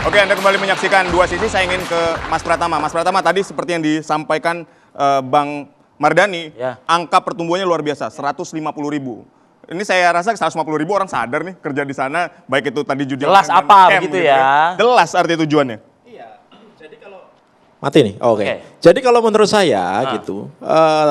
Oke, Anda kembali menyaksikan Dua Sisi. Saya ingin ke Mas Pratama. Mas Pratama, tadi seperti yang disampaikan Bang Mardhani, Ya. angka pertumbuhannya luar biasa, 150.000. Ini saya rasa 150.000 orang sadar nih kerja di sana, baik itu tadi judi Jelas online dan apa scam begitu gitu ya. Jelas arti tujuannya. Mati nih, oke. Oke. Jadi kalau menurut saya gitu,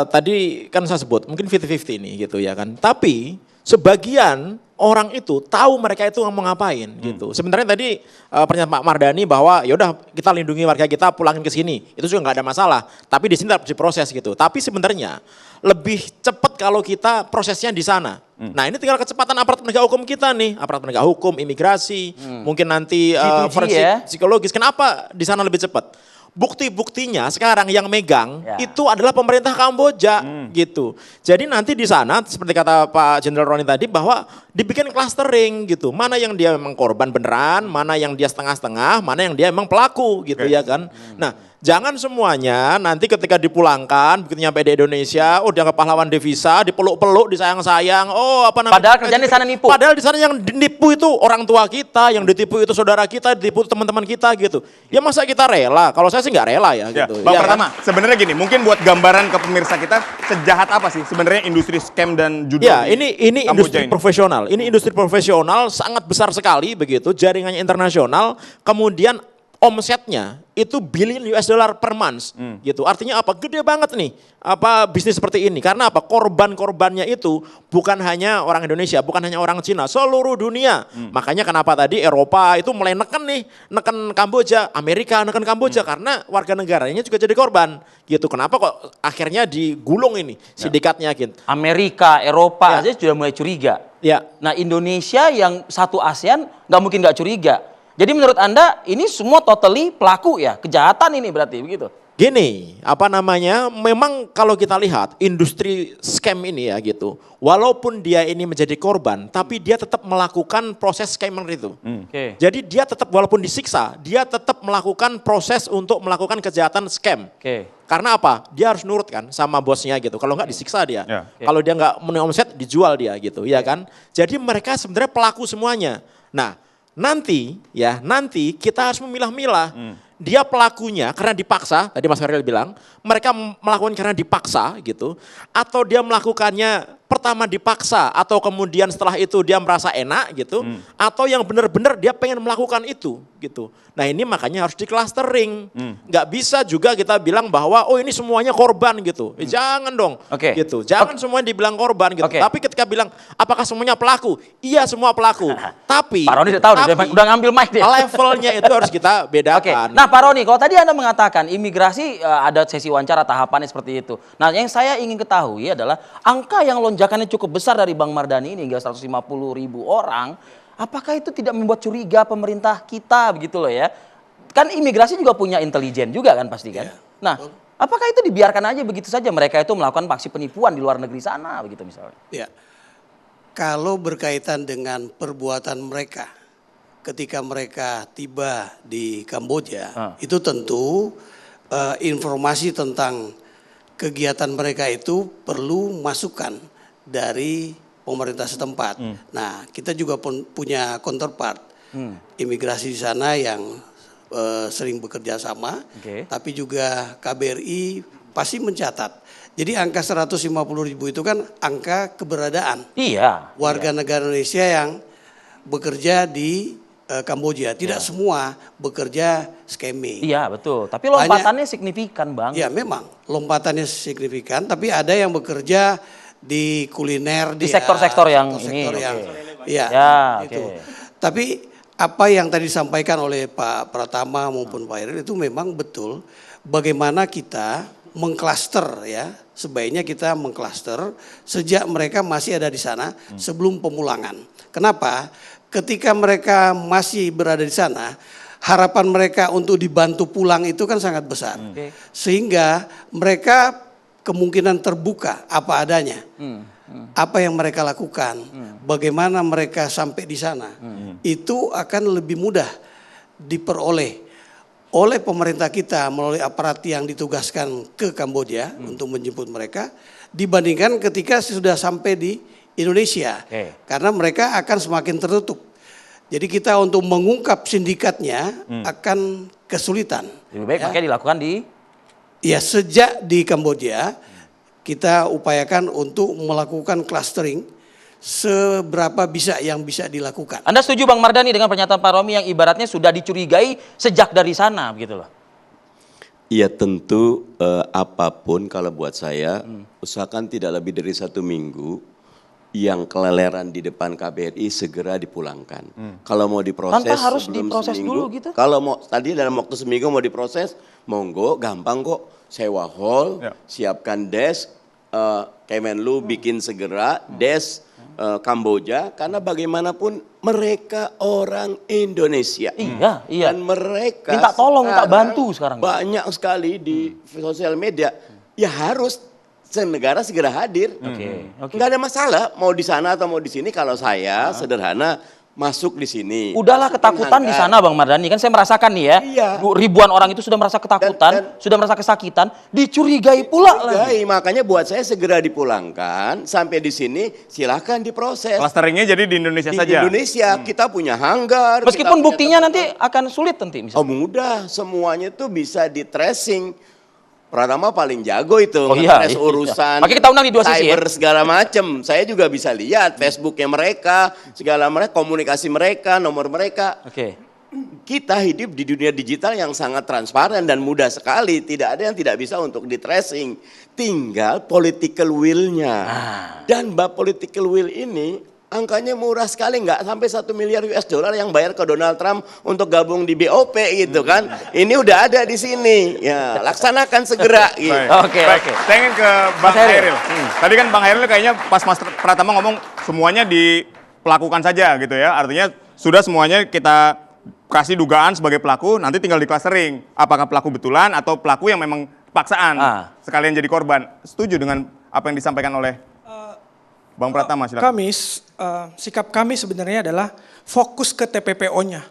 tadi kan saya sebut mungkin 50-50 nih gitu ya kan. Tapi sebagian orang itu tahu mereka itu mau ngapain gitu. Sebenarnya tadi pernyataan Pak Mardhani bahwa yaudah kita lindungi warga kita pulangin ke sini, itu juga nggak ada masalah. Tapi di sini harus diproses gitu. Tapi sebenarnya lebih cepat kalau kita prosesnya di sana. Nah ini tinggal kecepatan aparat penegak hukum kita nih, aparat penegak hukum, imigrasi, mungkin nanti G2G forensik ya. psikologis. Kenapa di sana lebih cepat? Bukti-buktinya sekarang yang megang Ya. itu adalah pemerintah Kamboja gitu. Jadi nanti di sana seperti kata Pak Jenderal Roni tadi bahwa dibikin clustering gitu. Mana yang dia memang korban beneran, mana yang dia setengah-setengah, mana yang dia memang pelaku gitu ya kan. Nah, jangan semuanya nanti ketika dipulangkan begitu nyampe di Indonesia, oh dianggap pahlawan devisa, dipeluk-peluk, disayang-sayang. Oh apa namanya? Padahal kerjaan di sana nipu. Padahal di sana yang ditipu itu orang tua kita, yang ditipu itu saudara kita, ditipu teman-teman kita gitu. Ya masa kita rela? Kalau saya sih nggak rela ya Ya, gitu. Bang Ya kan? Pratama, sebenarnya gini, mungkin buat gambaran ke pemirsa kita, sejahat apa sih sebenarnya industri scam dan judi Ya, di ini Kamboja industri ini? profesional. Ini industri profesional sangat besar sekali begitu, jaringannya internasional. Kemudian omsetnya itu billion US dollar per month gitu. Artinya apa? Gede banget nih. Apa bisnis seperti ini? Karena apa? Korban-korbannya itu bukan hanya orang Indonesia, bukan hanya orang Cina, seluruh dunia. Makanya kenapa tadi Eropa itu mulai neken Kamboja, Amerika neken Kamboja karena warga negaranya juga jadi korban gitu. Kenapa kok akhirnya digulung ini sindikatnya gitu. Amerika, Eropa Ya. aja sudah mulai curiga. Ya. Nah Indonesia yang satu ASEAN nggak mungkin nggak curiga. Jadi menurut Anda ini semua totally pelaku ya, kejahatan ini berarti begitu? Gini, apa namanya, memang kalau kita lihat industri scam ini ya gitu, walaupun dia ini menjadi korban, tapi dia tetap melakukan proses scammer itu. Oke. Jadi dia tetap walaupun disiksa, dia tetap melakukan proses untuk melakukan kejahatan scam. Oke. Karena apa? Dia harus nurut kan sama bosnya gitu. Kalau nggak disiksa dia. Ya. Kalau dia nggak memenuhi omset, dijual dia gitu, ya kan? Jadi mereka sebenarnya pelaku semuanya. Nah, nanti kita harus memilah-milah. Dia pelakunya karena dipaksa, tadi Mas Ferry bilang, mereka melakukan karena dipaksa gitu, atau dia melakukannya pertama dipaksa, atau kemudian setelah itu dia merasa enak gitu, atau yang benar-benar dia pengen melakukan itu gitu. Nah ini makanya harus di-clustering. Nggak bisa juga kita bilang bahwa oh ini semuanya korban gitu. Jangan dong Oke. gitu. Jangan semuanya dibilang korban gitu. Oke. Tapi ketika bilang apakah semuanya pelaku? Iya semua pelaku. Tapi Pak Roni udah tahu, udah ngambil mic dia. levelnya itu harus kita Oke, bedakan. nah Pak Roni, kalau tadi Anda mengatakan imigrasi ada sesi wawancara tahapannya seperti itu. Nah yang saya ingin ketahui adalah angka yang lonjakannya cukup besar dari Bang Mardhani ini hingga 150.000 orang, apakah itu tidak membuat curiga pemerintah kita begitu loh ya? Kan imigrasi juga punya intelijen juga kan pasti kan? Nah, apakah itu dibiarkan aja begitu saja mereka itu melakukan aksi penipuan di luar negeri sana begitu misalnya? Ya, kalau berkaitan dengan perbuatan mereka ketika mereka tiba di Kamboja, itu tentu informasi tentang kegiatan mereka itu perlu masukan dari pemerintah setempat. Nah, kita juga punya counterpart imigrasi di sana yang sering bekerja sama, Oke. tapi juga KBRI pasti mencatat. Jadi angka 150.000 itu kan angka keberadaan Iya. warga negara Indonesia yang bekerja di Kamboja. Tidak semua bekerja scamming. Iya betul, tapi lompatannya signifikan Bang. Ya memang lompatannya signifikan, tapi ada yang bekerja di kuliner, Di sektor-sektor yang sektor-sektor ini, yang, oke. ya, Ya, itu. oke. Tapi apa yang tadi disampaikan oleh Pak Pratama maupun Pak Herin itu memang betul. Bagaimana kita mengklaster ya, sebaiknya kita mengklaster sejak mereka masih ada di sana sebelum pemulangan. Kenapa? Ketika mereka masih berada di sana, harapan mereka untuk dibantu pulang itu kan sangat besar. Sehingga mereka kemungkinan terbuka apa adanya. Apa yang mereka lakukan, bagaimana mereka sampai di sana, itu akan lebih mudah diperoleh oleh pemerintah kita melalui aparat yang ditugaskan ke Kamboja untuk menjemput mereka dibandingkan ketika sudah sampai di Indonesia. Karena mereka akan semakin tertutup. Jadi kita untuk mengungkap sindikatnya akan kesulitan. Lebih baik makanya dilakukan di Ya, sejak di Kamboja kita upayakan untuk melakukan clustering seberapa bisa yang bisa dilakukan. Anda setuju Bang Mardhani dengan pernyataan Pak Romi yang ibaratnya sudah dicurigai sejak dari sana gitu loh? Ya tentu apapun kalau buat saya usahakan tidak lebih dari 1 minggu yang keleleran di depan KBRI segera dipulangkan. Kalau mau diproses Tanpa harus sebelum diproses seminggu, dulu gitu? Kalau mau tadi dalam waktu seminggu mau diproses, monggo gampang kok. Sewa hall, siapkan desk, Kemenlu bikin segera desk Kamboja karena bagaimanapun mereka orang Indonesia. Iya. Dan mereka Minta tolong, minta sekarang bantu sekarang. banyak sekali di sosial media. Ya harus negara segera hadir. Oke. Nggak ada masalah mau di sana atau mau di sini. Kalau saya sederhana masuk di sini. Udahlah Masukin ketakutan di hanggar. sana Bang Mardhani, kan saya merasakan nih ya. Iya. Ribuan orang itu sudah merasa ketakutan, Dan- sudah merasa kesakitan, dicurigai pula lagi. Makanya buat saya segera dipulangkan. Sampai di sini silahkan diproses. Clusteringnya jadi di Indonesia Di saja. Indonesia kita punya hanggar. Meskipun kita punya buktinya tempat. nanti akan sulit nanti misalnya. Oh mudah, semuanya tuh bisa di tracing. Pratama paling jago itu Oh iya, ngetres iya. urusan Makanya kita undang di dua sisi ya. cyber segala macem. Saya juga bisa lihat Facebooknya mereka, segala mereka, komunikasi mereka, nomor mereka. Oke. Kita hidup di dunia digital yang sangat transparan dan mudah sekali. Tidak ada yang tidak bisa untuk di tracing. Tinggal political will-nya. Dan political will ini angkanya murah sekali, nggak sampai 1 miliar US dollar yang bayar ke Donald Trump untuk gabung di BOP gitu kan. Ini udah ada di sini. Ya, laksanakan segera gitu. Oke. Saya ingin ke Bang Hairil. Tadi kan Bang Hairil kayaknya pas Mas Pratama ngomong semuanya dilakukan saja gitu ya. Artinya sudah semuanya kita kasih dugaan sebagai pelaku, nanti tinggal di clustering. Apakah pelaku betulan atau pelaku yang memang paksaan sekalian jadi korban. Setuju dengan apa yang disampaikan oleh Bang Pratama, silakan. Sikap kami sebenarnya adalah fokus ke TPPO-nya.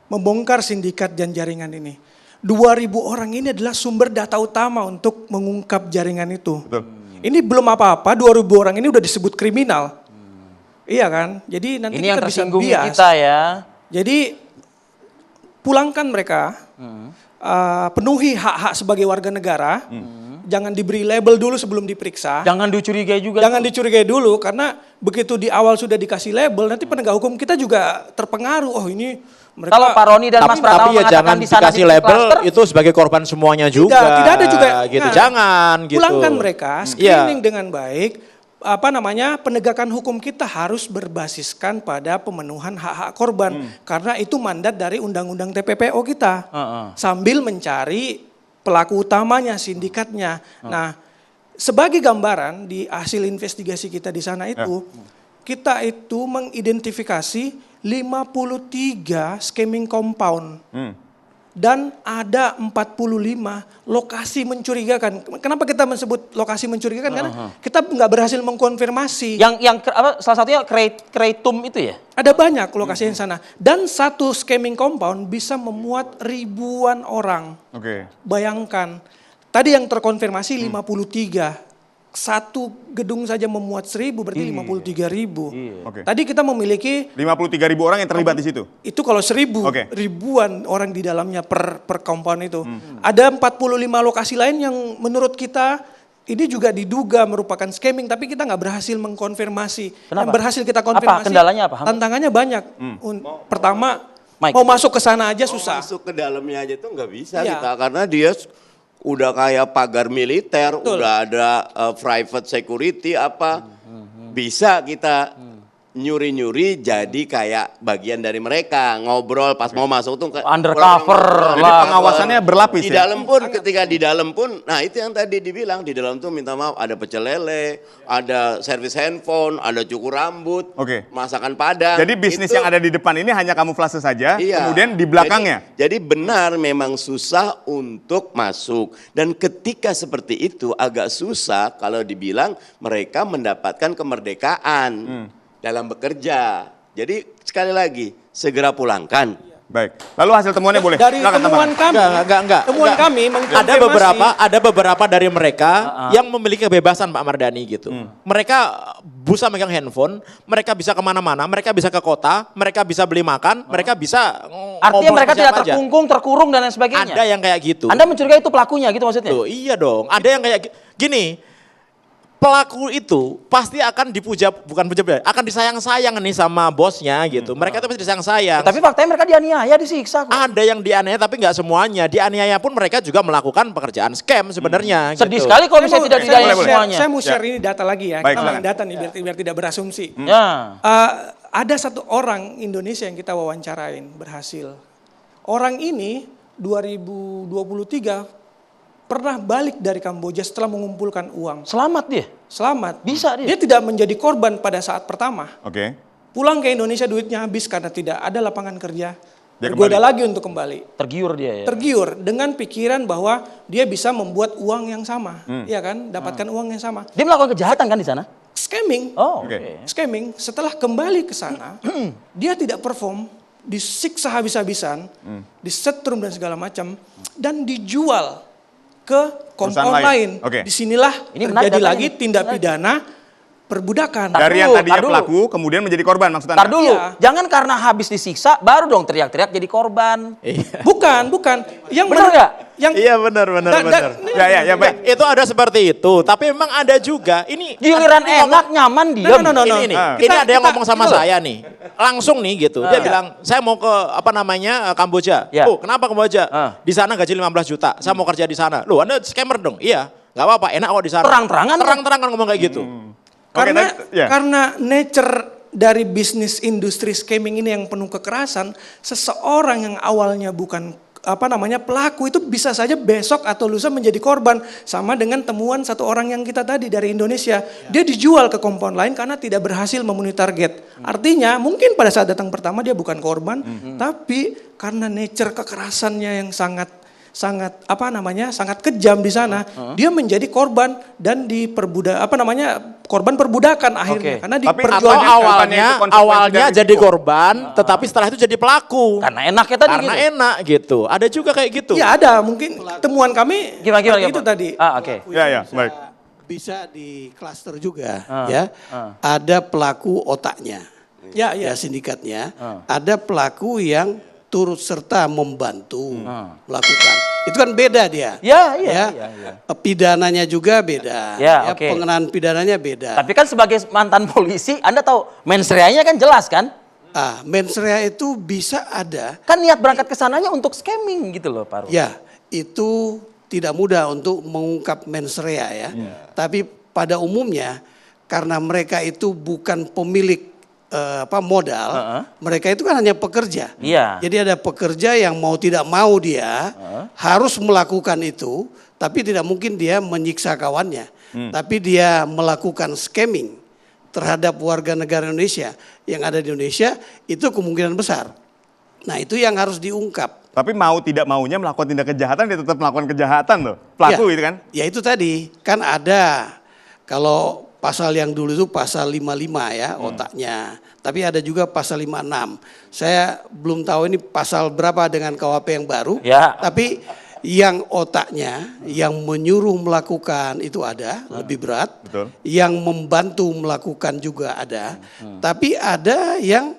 Membongkar sindikat dan jaringan ini. 2.000 orang ini adalah sumber data utama untuk mengungkap jaringan itu. Betul. Ini belum apa-apa, 2.000 orang ini udah disebut kriminal. Iya kan? Jadi nanti Ini yang kita bisa tersinggung bias. kita ya. Jadi pulangkan mereka, penuhi hak-hak sebagai warga negara. Jangan diberi label dulu sebelum diperiksa. Jangan dicurigai juga. Jangan dicurigai dulu karena begitu di awal sudah dikasih label nanti penegak hukum kita juga terpengaruh. Oh ini mereka Kalau Pak Roni dan Mas Pratama Tapi ya mengatakan jangan di sana dikasih label cluster, itu sebagai korban semuanya juga. tidak ada juga. Gitu. Nah, Jangan gitu. Pulangkan mereka, Iya. screening dengan baik. Penegakan hukum kita harus berbasiskan pada pemenuhan hak-hak korban karena itu mandat dari undang-undang TPPO kita. Sambil mencari pelaku utamanya, sindikatnya. Nah, sebagai gambaran di hasil investigasi kita di sana itu, kita itu mengidentifikasi 53 scamming compound. Dan ada 45 lokasi mencurigakan. Kenapa kita menyebut lokasi mencurigakan? Karena kita nggak berhasil mengkonfirmasi. salah satunya Kreitum itu ya? Ada banyak lokasi yang sana. Dan satu scamming compound bisa memuat ribuan orang. Oke. Bayangkan, tadi yang terkonfirmasi 53. Satu gedung saja memuat 1.000 berarti 53.000. Oke. Tadi kita memiliki 53.000 orang yang terlibat di situ. itu kalau 1.000, Oke. ribuan orang di dalamnya per compound itu. Ada 45 lokasi lain yang menurut kita ini juga diduga merupakan scamming, tapi kita nggak berhasil mengkonfirmasi. Kenapa? Yang berhasil kita konfirmasi. Kendalanya apa? Tantangannya banyak. Pertama, Mike. mau masuk ke sana aja susah. Masuk ke dalamnya aja tuh nggak bisa Iya. kita karena dia udah kayak pagar militer, Betul. udah ada private security apa. Bisa kita nyuri-nyuri jadi kayak bagian dari mereka ngobrol pas mau masuk tuh Undercover ngobrol. lah. Jadi Pengawasannya berlapis di ya? dalam pun ketika di dalam pun nah itu yang tadi dibilang di dalam tuh minta maaf ada pecel lele, ada servis handphone, ada cukur rambut, Oke. masakan padang. Jadi bisnis Itu- yang ada di depan ini hanya kamuflase saja, Iya. kemudian di belakangnya. Jadi benar memang susah untuk masuk. Dan ketika seperti itu agak susah kalau dibilang mereka mendapatkan kemerdekaan dalam bekerja. Jadi sekali lagi segera pulangkan. Baik. Lalu hasil temuannya boleh? Dari Silakan temuan tambahkan. kami, Enggak. temuan kami mengkonfirmasi Ada beberapa dari mereka yang memiliki kebebasan Pak Mardhani gitu. Mereka bisa megang handphone, mereka bisa kemana-mana, mereka bisa ke kota, mereka bisa beli makan, mereka bisa Artinya ngomong mereka sama tidak siapa aja. terkungkung, terkurung dan lain sebagainya. Ada yang kayak gitu. Anda mencurigai itu pelakunya gitu maksudnya? Loh, iya dong. Ada yang kayak gini. Pelaku itu pasti akan dipuja, bukan puja, akan disayang-sayang nih sama bosnya gitu. Mereka itu pasti disayang-sayang. Tapi faktanya mereka dianiaya, disiksa kok. Ada yang dianiaya tapi nggak semuanya. Dianiaya pun mereka juga melakukan pekerjaan scam sebenarnya. Sedih gitu. sekali kalau misalnya tidak Boleh, dianiaya boleh. semuanya. Saya mau share ini data lagi ya. Baik, Kita silakan. data nih biar tidak berasumsi. Ya. Ada satu orang Indonesia yang kita wawancarain berhasil. Orang ini 2023 pernah balik dari Kamboja setelah mengumpulkan uang. Selamat dia. Selamat. Bisa dia. Dia tidak menjadi korban pada saat pertama. Oke. Pulang ke Indonesia duitnya habis karena tidak ada lapangan kerja. Dia Bergoda kembali. lagi untuk kembali. Tergiur dia ya. Tergiur dengan pikiran bahwa dia bisa membuat uang yang sama. Iya kan? Dapatkan uang yang sama. Dia melakukan kejahatan kan di sana? Scamming. Oh, Oke. oke. Scamming. Setelah kembali ke sana, dia tidak perform. Disiksa habis-habisan. Disetrum dan segala macam. Dan dijual ke Perusahaan kompon lain. lain. Oke. Disinilah Ini menarik terjadi datanya lagi nih. tindak Menarik. pidana perbudakan. Dari yang dulu, tadinya tar dulu. pelaku kemudian menjadi korban maksud Anda? Ntar dulu, Iya. jangan karena habis disiksa baru dong teriak-teriak jadi korban. Bukan. Yang Benar nggak? Yang Iya benar. Ya, baik. Itu ada seperti itu, tapi memang ada juga ini Giliran enak, nyaman, diem. No. ini Ah. ini ada yang Kita- ngomong sama gitu loh. saya nih. Langsung nih gitu. Dia bilang, "Saya mau ke Kamboja." Ya. Oh, kenapa Kamboja? Ah. Di sana gaji 15 juta. Saya mau kerja di sana. Loh, Anda scammer dong? Iya. Nggak apa-apa, enak kok di sana. Terang-terangan kan? Terang-terangan ngomong kayak gitu. Karena Oke, ya. karena nature dari bisnis industri scamming ini yang penuh kekerasan, seseorang yang awalnya bukan pelaku itu bisa saja besok atau lusa menjadi korban, sama dengan temuan satu orang yang kita tadi dari Indonesia. Dia dijual ke kompon lain karena tidak berhasil memenuhi target. Artinya mungkin pada saat datang pertama dia bukan korban, tapi karena nature kekerasannya yang sangat kejam di sana, dia menjadi korban dan korban perbudakan akhirnya. Oke. Karena Tapi Atau diperjualkan. Kapannya itu konsekuensi awalnya dari jadi itu? korban, tetapi setelah itu jadi pelaku. Karena enaknya tadi Karena gitu. enak gitu. Ada juga kayak gitu. Ya ada, mungkin temuan kami Gimana? itu tadi. Oke. Ya, baik. Bisa di klaster juga ya. Ada pelaku otaknya. Ya. Ya sindikatnya. Ada pelaku yang turut serta membantu melakukan. Itu kan beda dia. Iya. Pidananya juga beda. Ya, oke. Pengenaan pidananya beda. Tapi kan sebagai mantan polisi, Anda tahu mens reanya kan jelas kan? Mens rea itu bisa ada. Kan niat berangkat ke sananya untuk scamming gitu loh, Pak Ruh. Ya, itu tidak mudah untuk mengungkap mens rea ya. Tapi pada umumnya karena mereka itu bukan pemilik modal, mereka itu kan hanya pekerja. Iya. Jadi ada pekerja yang mau tidak mau dia harus melakukan itu, tapi tidak mungkin dia menyiksa kawannya. Tapi dia melakukan scamming terhadap warga negara Indonesia yang ada di Indonesia, itu kemungkinan besar. Nah itu yang harus diungkap. Tapi mau tidak maunya melakukan tindak kejahatan, dia tetap melakukan kejahatan loh. Pelaku Ya, itu kan? Ya itu tadi, kan ada kalau pasal yang dulu itu pasal 55 ya otaknya. Tapi ada juga pasal 56. Saya belum tahu ini pasal berapa dengan KUHP yang baru. Ya. Tapi yang otaknya, yang menyuruh melakukan itu ada, lebih berat. Betul. Yang membantu melakukan juga ada. Tapi ada yang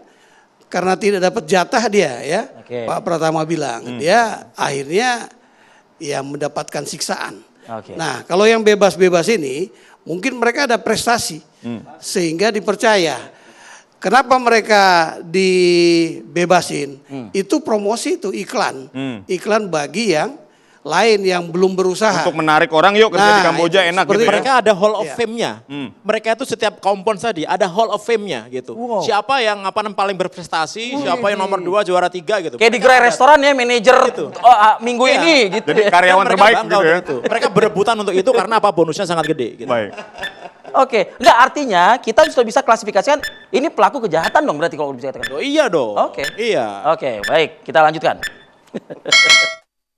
karena tidak dapat jatah dia ya. Oke. Pak Pratama bilang, dia akhirnya ya mendapatkan siksaan. Oke. Nah, kalau yang bebas-bebas ini mungkin mereka ada prestasi sehingga dipercaya. Kenapa mereka dibebasin? Itu promosi, itu iklan. Iklan bagi yang lain yang belum berusaha. Untuk menarik orang, yuk kerja di Nah, Kamboja itu enak seperti gitu ya. Mereka ada Hall of Iya. Fame-nya. Mereka itu setiap kompon tadi ada Hall of Fame-nya gitu. Siapa yang paling berprestasi, siapa yang nomor 2, juara 3 gitu. Kayak di gerai restoran ya, manajer minggu Iya. ini gitu Jadi ya. karyawan Mereka terbaik bangga gitu ya. untuk itu. Mereka berebutan untuk itu karena apa? Bonusnya sangat gede gitu. Baik. Oke, enggak artinya kita sudah bisa klasifikasikan ini pelaku kejahatan dong berarti kalau bisa dikatakan. Oh, iya dong. Oke. Iya. Oke, baik, kita lanjutkan.